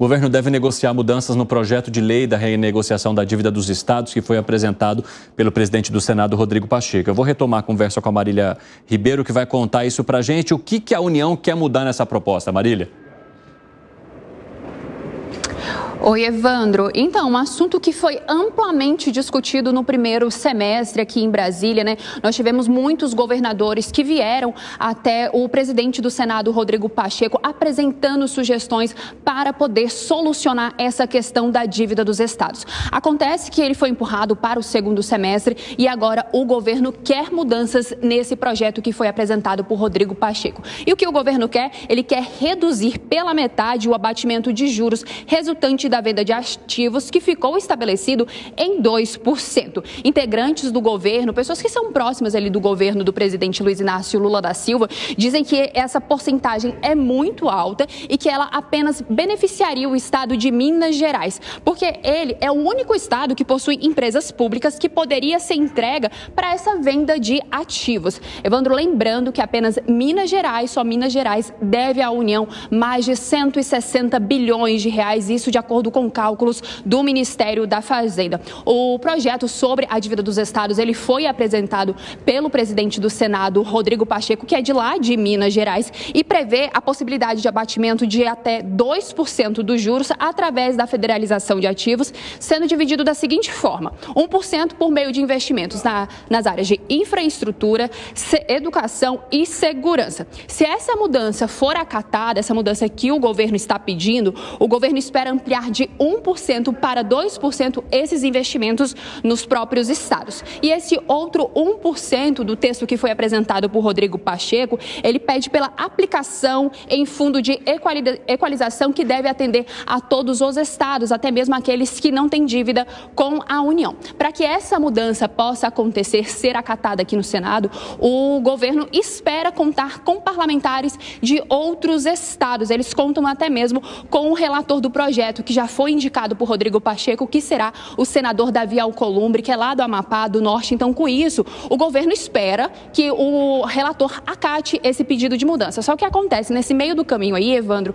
O governo deve negociar mudanças no projeto de lei da renegociação da dívida dos estados que foi apresentado pelo presidente do Senado, Rodrigo Pacheco. Eu vou retomar a conversa com a Marília Ribeiro, que vai contar isso pra gente. O que a União quer mudar nessa proposta, Marília? Oi, Evandro. Então, um assunto que foi amplamente discutido no primeiro semestre aqui em Brasília, né? Nós tivemos muitos governadores que vieram até o presidente do Senado, Rodrigo Pacheco, apresentando sugestões para poder solucionar essa questão da dívida dos estados. Acontece que ele foi empurrado para o segundo semestre e agora o governo quer mudanças nesse projeto que foi apresentado por Rodrigo Pacheco. E o que o governo quer? Ele quer reduzir pela metade o abatimento de juros resultante da venda de ativos, que ficou estabelecido em 2%. Integrantes do governo, pessoas que são próximas ali do governo do presidente Luiz Inácio Lula da Silva, dizem que essa porcentagem é muito alta e que ela apenas beneficiaria o estado de Minas Gerais, porque ele é o único estado que possui empresas públicas que poderia ser entrega para essa venda de ativos. Evandro, lembrando que apenas Minas Gerais, só Minas Gerais, deve à União mais de 160 bilhões de reais, isso de acordo com cálculos do Ministério da Fazenda. O projeto sobre a dívida dos estados, ele foi apresentado pelo presidente do Senado, Rodrigo Pacheco, que é de lá de Minas Gerais, e prevê a possibilidade de abatimento de até 2% dos juros através da federalização de ativos, sendo dividido da seguinte forma: 1% por meio de investimentos nas áreas de infraestrutura, educação e segurança. Se essa mudança for acatada, essa mudança que o governo está pedindo, o governo espera ampliar de 1% para 2% esses investimentos nos próprios estados. E esse outro 1% do texto que foi apresentado por Rodrigo Pacheco, ele pede pela aplicação em fundo de equalização que deve atender a todos os estados, até mesmo aqueles que não têm dívida com a União. Para que essa mudança possa acontecer, ser acatada aqui no Senado, o governo espera contar com parlamentares de outros estados. Eles contam até mesmo com o relator do projeto, que já foi indicado por Rodrigo Pacheco, que será o senador Davi Alcolumbre, que é lá do Amapá, do Norte. Então, com isso, o governo espera que o relator acate esse pedido de mudança. Só que acontece, nesse meio do caminho aí, Evandro,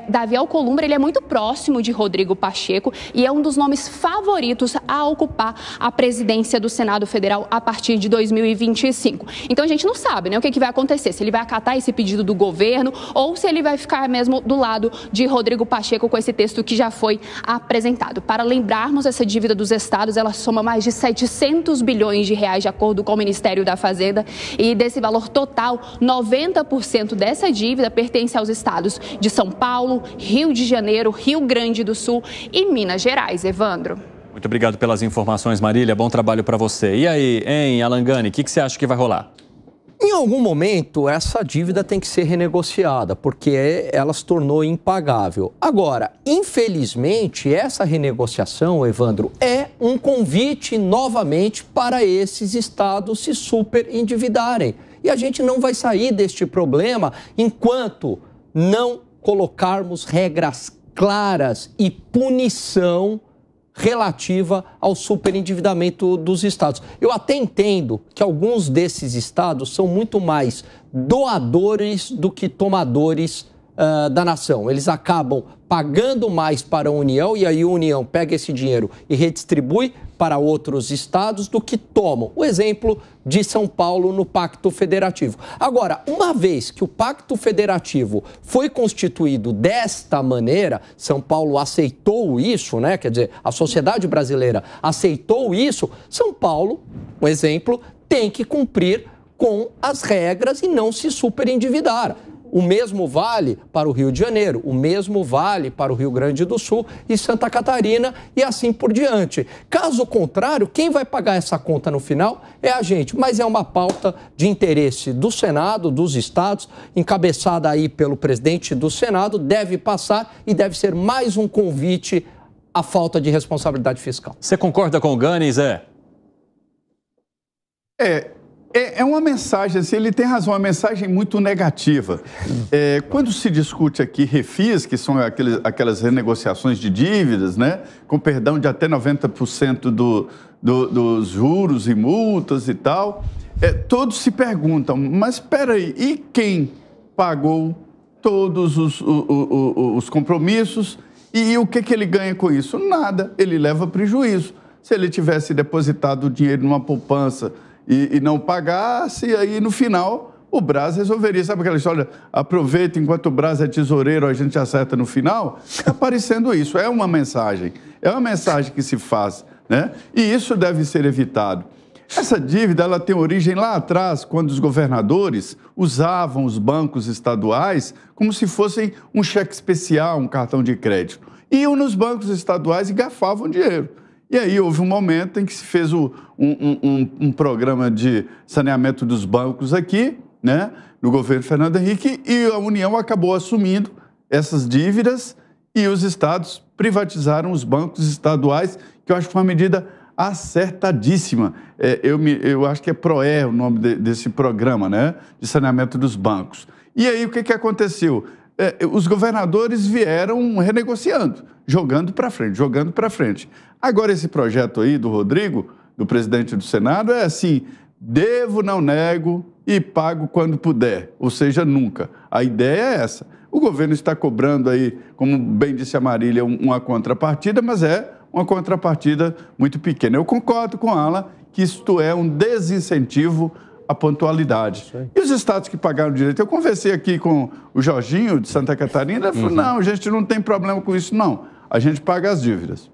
Davi Alcolumbre, ele é muito próximo de Rodrigo Pacheco e é um dos nomes favoritos a ocupar a presidência do Senado Federal a partir de 2025. Então, a gente não sabe, né, o que vai acontecer, se ele vai acatar esse pedido do governo ou se ele vai ficar mesmo do lado de Rodrigo Pacheco com esse texto que já foi apresentado. Para lembrarmos, essa dívida dos estados, ela soma mais de 700 bilhões de reais, de acordo com o Ministério da Fazenda, e desse valor total, 90% dessa dívida pertence aos estados de São Paulo, Rio de Janeiro, Rio Grande do Sul e Minas Gerais. Evandro. Muito obrigado pelas informações, Marília. Bom trabalho para você. E aí, hein, Alangani, o que você acha que vai rolar? Em algum momento, essa dívida tem que ser renegociada, porque ela se tornou impagável. Agora, infelizmente, essa renegociação, Evandro, é um convite novamente para esses estados se superendividarem. E a gente não vai sair deste problema enquanto não colocarmos regras claras e punição relativa ao superendividamento dos estados. Eu até entendo que alguns desses estados são muito mais doadores do que tomadores da nação. Eles acabam pagando mais para a União e aí a União pega esse dinheiro e redistribui para outros estados do que tomam. O exemplo de São Paulo no Pacto Federativo. Agora, uma vez que o Pacto Federativo foi constituído desta maneira, São Paulo aceitou isso, né? Quer dizer, a sociedade brasileira aceitou isso, São Paulo, um exemplo, tem que cumprir com as regras e não se superendividar. O mesmo vale para o Rio de Janeiro, o mesmo vale para o Rio Grande do Sul e Santa Catarina e assim por diante. Caso contrário, quem vai pagar essa conta no final é a gente. Mas é uma pauta de interesse do Senado, dos estados, encabeçada aí pelo presidente do Senado, deve passar e deve ser mais um convite à falta de responsabilidade fiscal. Você concorda com o Gani, Zé? É uma mensagem, assim, ele tem razão, uma mensagem muito negativa. Quando se discute aqui refis, que são aquelas renegociações de dívidas, né, com perdão de até 90% dos juros e multas e tal, todos se perguntam, mas espera aí, e quem pagou todos os compromissos E o que ele ganha com isso? Nada, ele leva prejuízo. Se ele tivesse depositado o dinheiro numa poupança e não pagasse, aí no final o Braz resolveria. Sabe aquela história, aproveita enquanto o Braz é tesoureiro, a gente acerta no final? Está parecendo isso, é uma mensagem que se faz, né? E isso deve ser evitado. Essa dívida, ela tem origem lá atrás, quando os governadores usavam os bancos estaduais como se fossem um cheque especial, um cartão de crédito. Iam nos bancos estaduais e gafavam dinheiro. E aí houve um momento em que se fez um programa de saneamento dos bancos aqui, né, no governo Fernando Henrique, e a União acabou assumindo essas dívidas e os estados privatizaram os bancos estaduais, que eu acho que foi uma medida acertadíssima. Eu acho que é PROE o nome desse programa, né, de saneamento dos bancos. E aí o que aconteceu? Os governadores vieram renegociando, jogando para frente. Agora esse projeto aí do Rodrigo, do presidente do Senado, é assim, devo, não nego e pago quando puder, ou seja, nunca. A ideia é essa. O governo está cobrando aí, como bem disse a Marília, uma contrapartida, mas é uma contrapartida muito pequena. Eu concordo com ela que isto é um desincentivo à pontualidade. E os estados que pagaram direito? Eu conversei aqui com o Jorginho, de Santa Catarina, ele falou, não, a gente não tem problema com isso, não. A gente paga as dívidas.